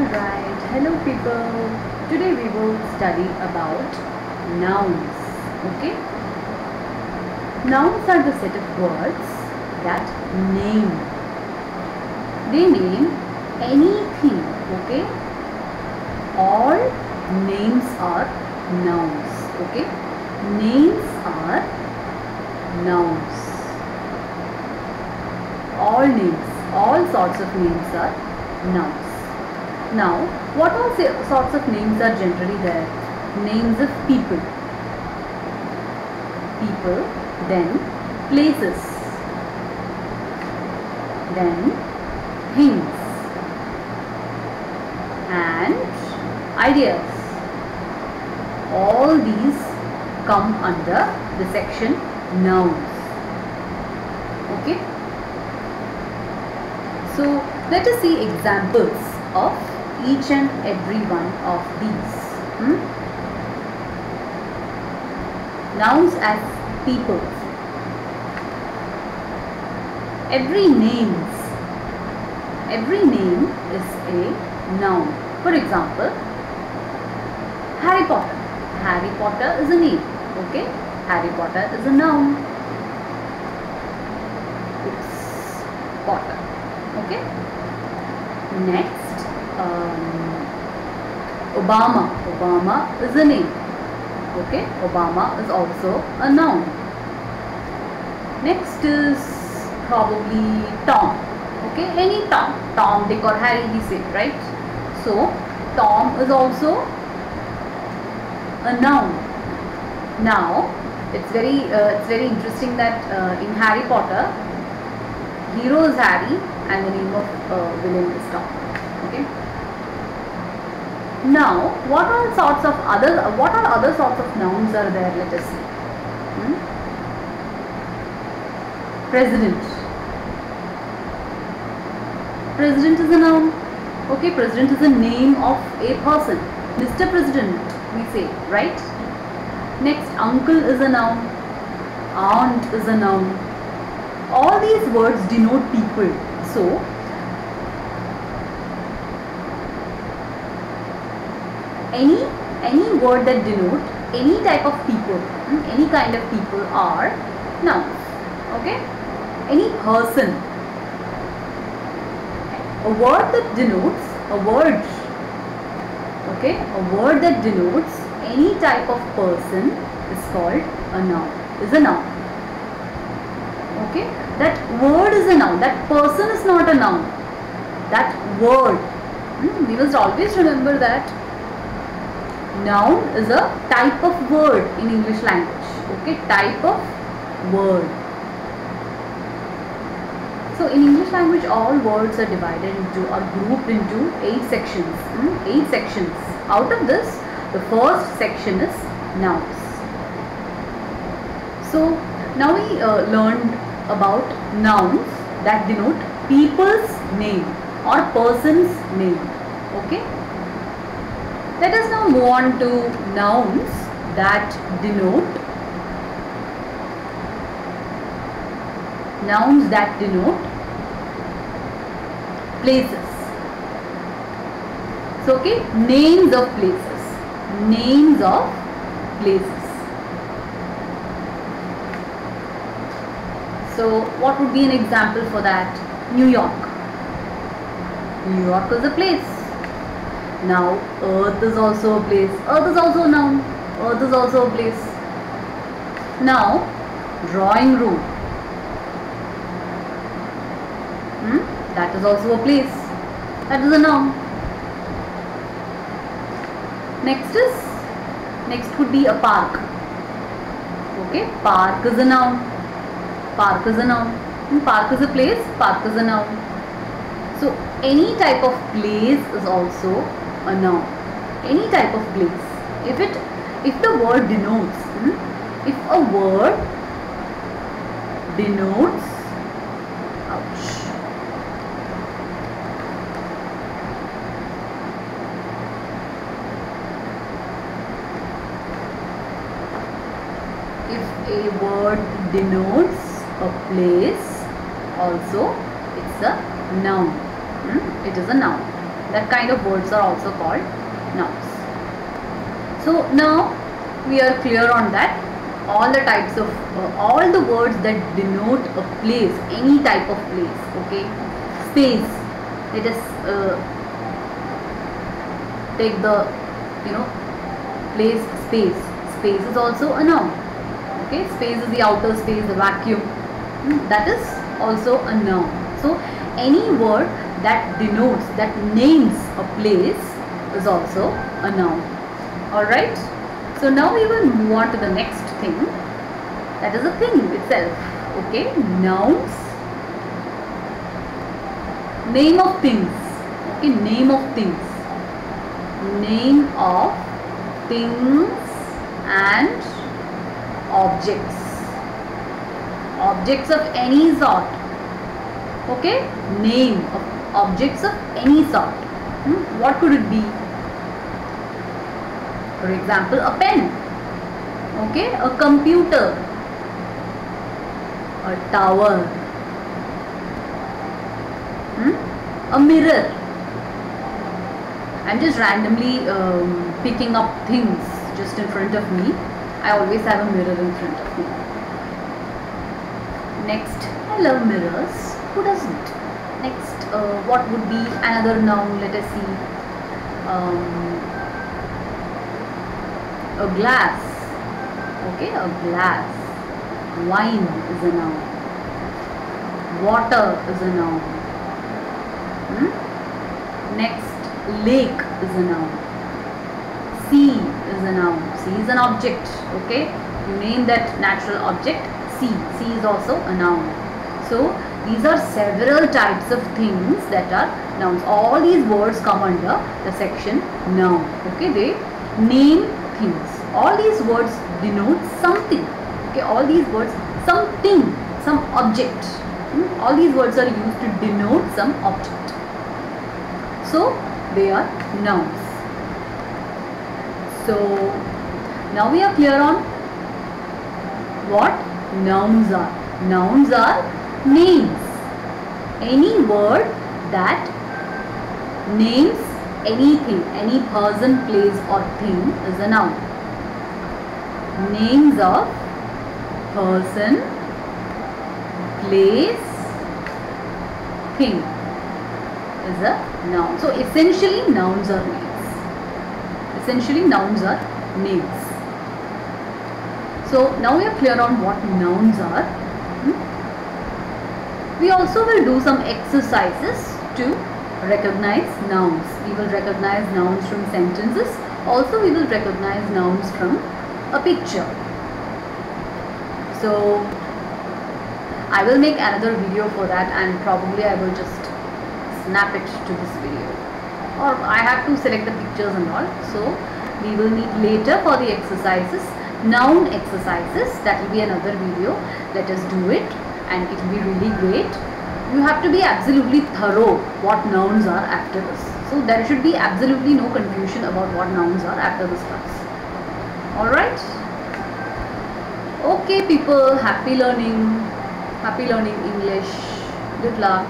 Alright, hello people. Today we will study about nouns. Okay? Nouns are the set of words that name. They name anything. Okay? All names are nouns. Okay? Names are nouns. All names, all sorts of names are nouns. Now, what all sorts of names are generally there? Names of people, then places, then things, and ideas. All these come under the section nouns. Okay? So, let us see examples of each and every one of these. Nouns as people. Every name is a noun. For example, Harry Potter. Harry Potter is a name. Okay, Harry Potter is a noun. It's Potter. Okay. Next. Obama. Obama is a name. Okay, Obama is also a noun. Next is probably Tom. Okay, any Tom. Tom, Dick or Harry we say, right? So, Tom is also a noun. Now, it's very interesting that in Harry Potter, hero is Harry and the name of villain is Tom. Okay. Now, what are other sorts of nouns are there? Let us see. President. President is a noun. Okay, president is a name of a person. Mr. President, we say, right? Next, uncle is a noun. Aunt is a noun. All these words denote people. So, any word that denote any type of people, any kind of people are nouns. Okay? Any person. A word that denotes okay, a word that denotes any type of person is called a noun. Is a noun. Okay? That word is a noun. That person is not a noun. That word. We must always remember that noun is a type of word in English language. Okay, type of word. So in English language, all words are grouped into 8 sections. 8 sections. Out of this, the first section is nouns. So now we learned about nouns that denote people's name or person's name. Okay. Let us now move on to nouns that denote places. So, okay, names of places. Names of places. So, what would be an example for that? New York. New York is a place. Now, earth is also a place. Earth is also a noun. Earth is also a place. Now, drawing room. That is also a place. That is a noun. Next would be a park. Okay, park is a noun. Park is a noun. Park is a place. Park is a noun. So, any type of place is also a noun. Any type of place. If the word denotes, if a word denotes, if a word denotes a place, also it's a noun. It is a noun. That kind of words are also called nouns. So now we are clear on that. All the types of all the words that denote a place, any type of place. Okay, space. Let us take the place space. Space is also a noun. Okay, space is the outer space, the vacuum. That is also a noun. So any word that denotes, that names a place is also a noun. Alright. So now we will move on to the next thing. That is a thing itself. Okay. Nouns. Name of things. Okay. Name of things. Name of things and objects. Objects of any sort. Okay. Name of objects of any sort. What could it be? For example, a pen. Okay. A computer. A tower. A mirror. I'm just randomly picking up things just in front of me. I always have a mirror in front of me. Next, I love mirrors. Who doesn't? Next, what would be another noun? Let us see. A glass. Okay, a glass. Wine is a noun. Water is a noun. Next, lake is a noun. Sea is a noun. Sea is an object. Okay, you name that natural object sea. Sea is also a noun. So these are several types of things that are nouns. All these words come under the section noun. Okay, they name things. All these words denote something. Okay, all these words something, some object. All these words are used to denote some object. So they are nouns. So now we are clear on what nouns are. Nouns are names. Any word that names anything, any person, place or thing is a noun. Names of person, place, thing is a noun. So essentially nouns are names. Essentially nouns are names. So now we are clear on what nouns are. We also will do some exercises to recognize nouns. We will recognize nouns from sentences. Also we will recognize nouns from a picture. So I will make another video for that, and probably I will just snap it to this video, or I have to select the pictures and all. So we will meet later for the exercises, noun exercises. That will be another video. Let us do it, and it will be really great. You have to be absolutely thorough what nouns are after this. So there should be absolutely no confusion about what nouns are after this class. Alright? Okay people, happy learning English. Good luck.